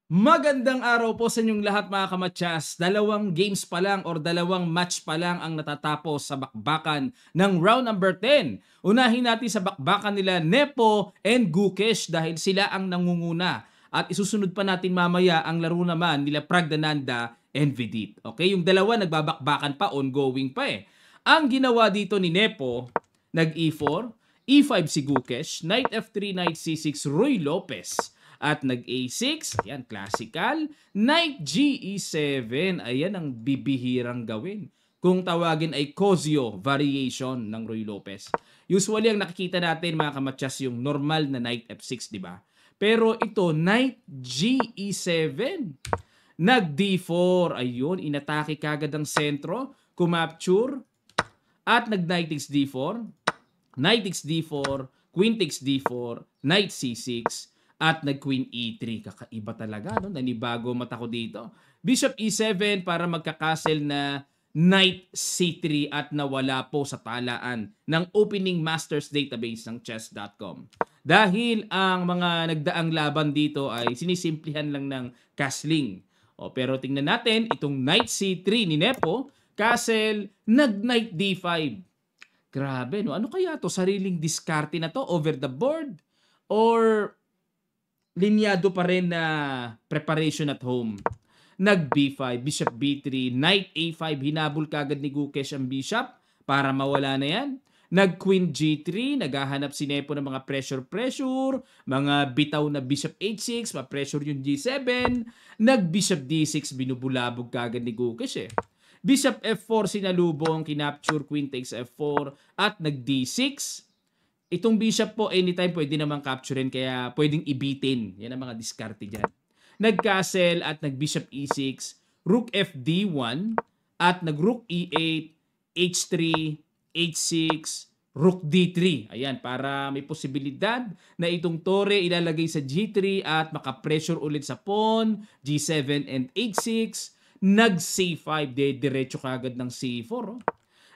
Magandang araw po sa inyong lahat mga kamatyas. Dalawang games pa lang or dalawang match pa lang ang natatapos sa bakbakan ng round number 10. Unahin natin sa bakbakan nila Nepo and Gukesh dahil sila ang nangunguna. At isusunod pa natin mamaya ang laro naman nila Pragdananda and Vidit. Okay, yung dalawa nagbabakbakan pa, ongoing pa eh. Ang ginawa dito ni Nepo, nag-E4, E5 si Gukesh, Knight F3, Knight C6, Roy Lopez. At nag-A6, ayan, classical. Knight G-E7, ayan ang bibihirang gawin. Kung tawagin ay Cosio variation ng Roy Lopez. Usually, ang nakikita natin mga kamatsas yung normal na Knight F6, di ba? Pero ito, Knight G-E7. Nag-D4, ayun, inatake kagad ang sentro, kumapture, at nag-Knight X D4, Knight X D4, Queen X D4, Knight C6, at nag-Queen E3. Kakaiba talaga, no? Nanibago mata ko dito. Bishop E7 para magkakasel na Knight C3 at nawala po sa talaan ng opening masters database ng chess.com. Dahil ang mga nagdaang laban dito ay sinisimplihan lang ng castling. Pero tingnan natin, itong Knight C3 ni Nepo, castle, nag-Knight D5. Grabe, no? Ano kaya to? Sariling diskarte na to over the board? Or linyado pa rin na preparation at home? Nag-B5, Bishop B3, Knight A5, hinabol kagad ni Gukesh ang Bishop para mawala na yan. Nag-Queen G3, naghahanap si Nepo ng mga pressure, mga bitaw na Bishop H6, ma-pressure yung G7. Nag-Bishop D6, binubulabog kagad ni Gukesh eh. Bishop F4, sinalubong, kinapture, Queen takes F4, at nag-D6. Itong bishop po, anytime pwede namang capturein, kaya pwedeng ibitin. Yan ang mga diskarte dyan. Nag-castle at nag-bishop E6, rook FD1, at nag-rook E8, H3, H6, rook D3. Ayan, para may posibilidad na itong tore ilalagay sa G3 at makapressure ulit sa pawn, G7 and H6. Nag-C5, diretso kagad ng C4. Oh.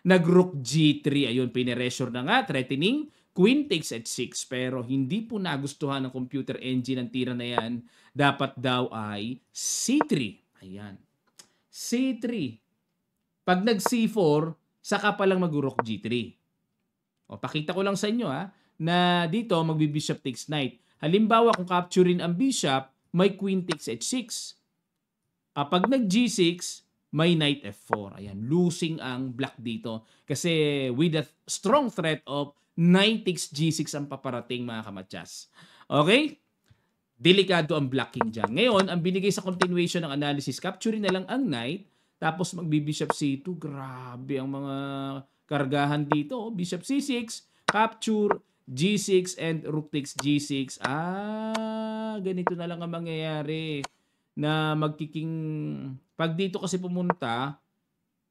Nag-rook G3, ayun, pineresure na nga, threatening. Queen takes H6, pero hindi po nagustuhan ng computer engine ang tira na yan. Dapat daw ay C3. Ayan. C3. Pag nag-C4, saka pa lang mag-rook G3. Pakita ko lang sa inyo na dito magbi-bishop takes knight. Halimbawa, kung capturein ang bishop, may queen takes H6. Kapag nag-G6, may knight F4. Ayan, losing ang black dito. Kasi with a strong threat of knight takes G6 ang paparating mga kamatyas. Okay? Delikado ang blocking dyan. Ngayon, ang binigay sa continuation ng analysis, capturing na lang ang knight, tapos magbi-bishop C2. Grabe ang mga kargahan dito. Bishop C6, capture, G6, and rook takes G6. Ganito na lang ang mangyayari. Na magkiking, pag dito kasi pumunta,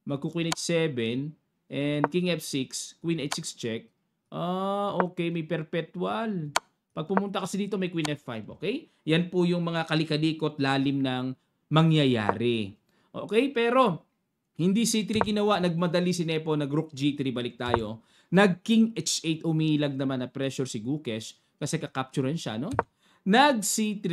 magku-queen H7, and king F6, queen H6 check. Okay, may perpetual. Pag pumunta kasi dito, may queen F5, okay? Yan po yung mga kalikalikot lalim ng mangyayari. Okay, pero hindi C3 ginawa, nagmadali si Nepo, nag-rook G3, balik tayo. Nag-king H8, umilag naman na pressure si Gukesh kasi kakapturean siya, no? Nag-C3,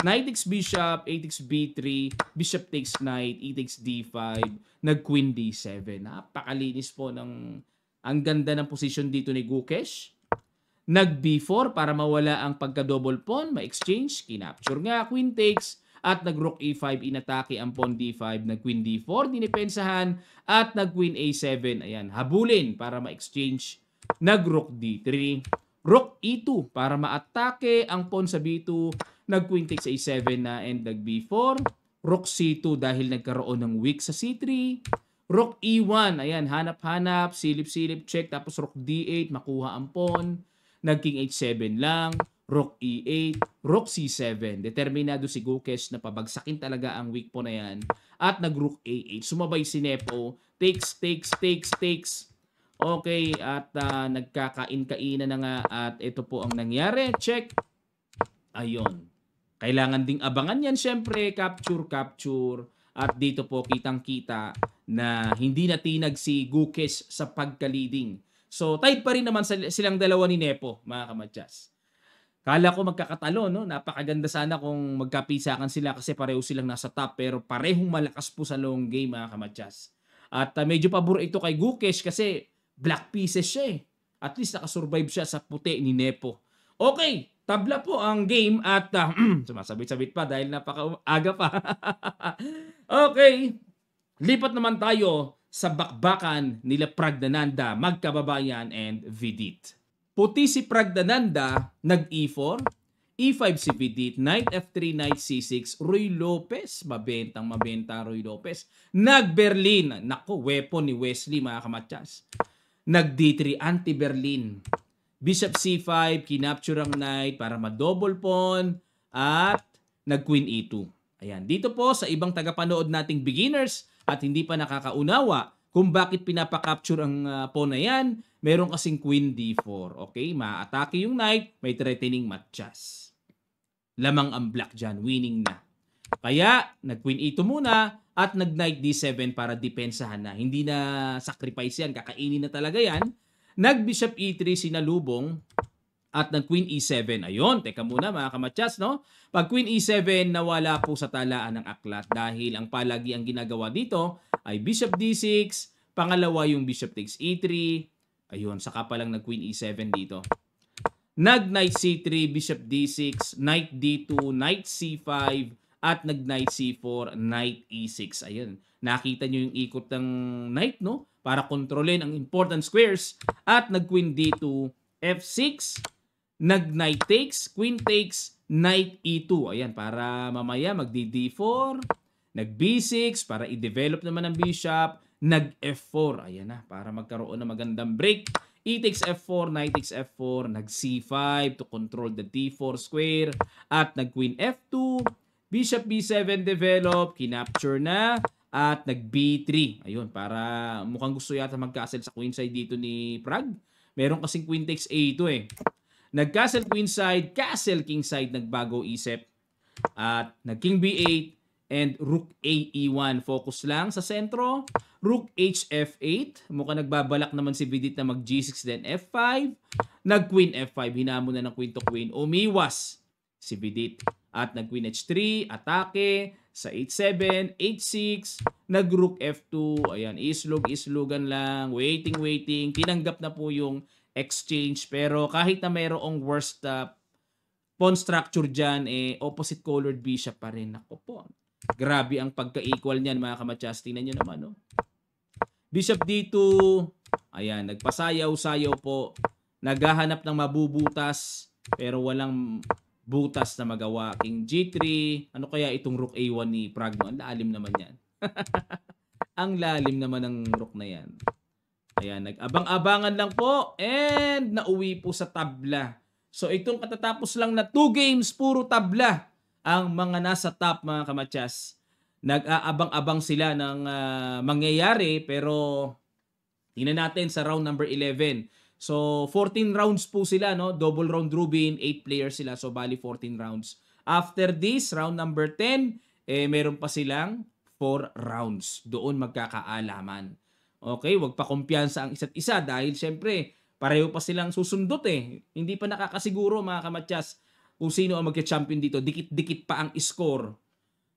knight takes bishop, a takes b3, bishop takes knight, e takes d5, nag-queen d7. Napakalinis po ng ang ganda ng position dito ni Gukesh. Nag-b4 para mawala ang pagka-double pawn, ma-exchange, kinapture nga, queen takes, at nag-rook e5, inatake ang pawn d5, nag-queen d4, dinipensahan, at nag-queen a7, ayan, habulin para ma-exchange, nag-rook d3, rook e2 para ma-atake ang pawn sa b2, nag-queen takes a7 na, and nag-b4, rook c2 dahil nagkaroon ng weak sa c3, rook e1, ayan, hanap-hanap, silip-silip, check, tapos rook d8, makuha ang pawn, nag-king h7 lang, rook e8, rook c7. Determinado si Gukesh na pabagsakin talaga ang weak pawn na yan. At nag-rook a8. Sumabay si Nepo, takes. Okay, at nagkakain-kainan na nga at ito po ang nangyari. Check. Ayun. Kailangan ding abangan yan, syempre, capture. At dito po kitang-kita na hindi natinag si Gukesh sa pagka-leading. So, tied pa rin naman silang dalawa ni Nepo, mga kamadyas. Kala ko magkakatalo, no? Napakaganda sana kung magkapisakan sila kasi pareho silang nasa top pero parehong malakas po sa long game mga kamatsas. At medyo pabor ito kay Gukesh kasi black pieces siya eh. At least nakasurvive siya sa puti ni Nepo. Okay, tabla po ang game at sumasabit-sabit pa dahil napakaaga pa. Okay, lipat naman tayo sa bakbakan nila Pragdananda, Magkababayan and Vidit. Puti si Pragdananda, nag-E4, E5 si Vidit, Knight F3, Knight C6, Ruy Lopez, mabenta Ruy Lopez. Nag-Berlin, nako, weapon ni Wesley mga kamatsas. Nag-D3, anti-Berlin. Bishop C5, kinapture ang Knight para ma-double pawn at nag-Queen E2. Ayan, dito po sa ibang tagapanood nating beginners at hindi pa nakakaunawa kung bakit pinapakapture ang pawn na yan, meron kasing Queen D4. Okay, ma-atake yung Knight, may threatening matchas. Lamang ang black dyan, winning na. Kaya, nag-Queen E2 muna at nag-Knight D7 para depensahan na. Hindi na sacrifice yan, kakainin na talaga yan. Nag-Bishop E3 sinalubong at nag-Queen E7. Ayun, teka muna mga kamatsas, no? Pag Queen E7, nawala po sa talaan ng aklat dahil ang palagi ang ginagawa dito ay Bishop D6, pangalawa yung Bishop takes E3, ayun, saka pa lang nag-Queen E7 dito. Nag-Knight C3, Bishop D6, Knight D2, Knight C5, at nag-Knight C4, Knight E6. Ayun, nakita nyo yung ikot ng Knight, no? Para kontrolin ang important squares. At nag-Queen D2, F6, nag-Knight takes, Queen takes, Knight E2. Ayan, para mamaya mag-D4, nag-B6, para i-develop naman ang bishop, nag-F4. Ayan na, para magkaroon ng magandang break. E takes F4, Knight takes F4, nag-C5 to control the D4 square, at nag-Queen F2, Bishop B7 develop, kinapture na, at nag-B3. Ayun, para mukhang gusto yata mag-castle sa queen side dito ni Prag. Meron kasing Queen takes A2 eh. Nag-castle queen side, castle king side, nagbago isip. At nag-King B8 and Rook A E1. Focus lang sa sentro. Rook H F8. Mukhang nagbabalak naman si Vidit na mag-G6 then F5. Nag-Queen F5. Hinamon na ng Queen to Queen. Umiwas si Vidit. At nag-Queen H3. Atake sa H7, H6. Nag-Rook F2. Ayan, islugan lang. Waiting. Tinanggap na po yung exchange. Pero kahit na mayroong worst pawn structure dyan, opposite colored bishop pa rin. Ako po. Grabe ang pagka-equal niyan mga kamatsas. Tingnan nyo naman, no? Bishop D2. Ayan, nagpasayaw-sayaw po. Naghahanap ng mabubutas. Pero walang butas na magawa. King G3. Ano kaya itong Rook A1 ni Pragno? Ang lalim naman yan. Ang lalim naman ng Rook na yan. Ayan, nag-abang-abangan lang po. And nauwi po sa tabla. So itong katatapos lang na 2 games, puro tabla ang mga nasa top mga kamatsas. Nag-aabang-abang sila ng mangyayari pero tingnan natin sa round number 11. So 14 rounds po sila, no? Double round robin, 8 players sila, so bali 14 rounds. After this, round number 10, meron pa silang 4 rounds. Doon magkakaalaman. Okay, wag pa kumpiyansa ang isa't isa dahil syempre pareho pa silang susundot eh. Hindi pa nakakasiguro mga kamatsas kung sino ang magka-champion dito. Dikit-dikit pa ang score.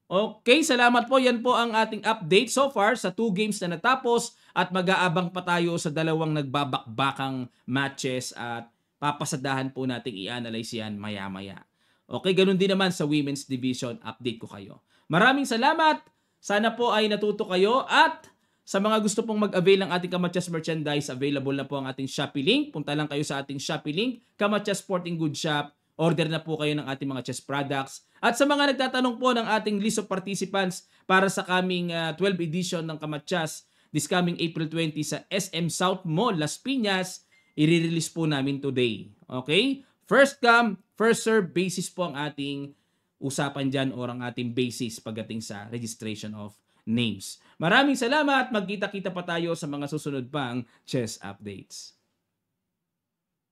Okay, salamat po. Yan po ang ating update so far sa 2 games na natapos at mag-aabang pa tayo sa dalawang nagbabakbakang matches at papasadahan po nating i-analyze yan maya-maya. Okay, ganun din naman sa women's division. Update ko kayo. Maraming salamat. Sana po ay natuto kayo at sa mga gusto pong mag-avail ng ating Kamatsas merchandise, available na po ang ating Shopee link. Punta lang kayo sa ating Shopee link, Kamatsas Sporting Goods Shop. Order na po kayo ng ating mga chess products. At sa mga nagtatanong po ng ating list of participants para sa coming 12 edition ng Kamatsas, this coming April 20 sa SM South Mall, Las Piñas, i-release po namin today. Okay? First come, first serve basis po ang ating usapan dyan or ang ating basis pagdating sa registration of names. Maraming salamat. Magkita-kita pa tayo sa mga susunod pang chess updates.